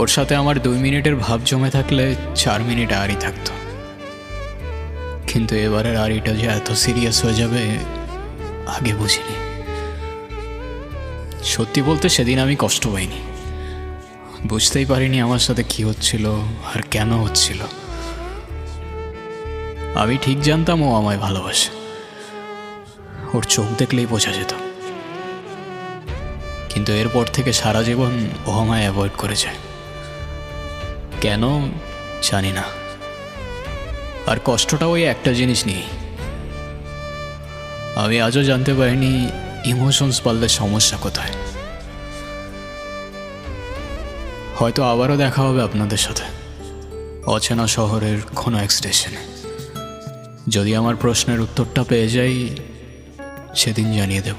ওর সাথে আমার 2 মিনিটের ভাব জমে থাকলে 4 মিনিট আরই থাকতো, কিন্তু এবারের আড়িটা যে এত সিরিয়াস হয়ে যাবে আগে বুঝিনি। সত্যি বলতে সেদিন আমি কষ্ট পাইনি, বুঝতেই পারিনি আমার সাথে কি হচ্ছিল আর কেন হচ্ছিল। আমি ঠিক জানতাম ও আমায় ভালোবাসে, ওর চোখ দেখলেই বোঝা যেত, কিন্তু এরপর থেকে সারা জীবন ও আমায় অ্যাভয়েড করেছে। কেন জানি না। আর কষ্টটা ওই একটা জিনিস নিয়েই। আমি আজও জানতে পারিনি ইমোশনস পারলে সমস্যা কোথায়। হয়তো আবারও দেখা হবে আপনাদের সাথে অচেনা শহরের কোনো এক স্টেশনে। যদি আমার প্রশ্নের উত্তরটা পেয়ে যাই সেদিন জানিয়ে দেব।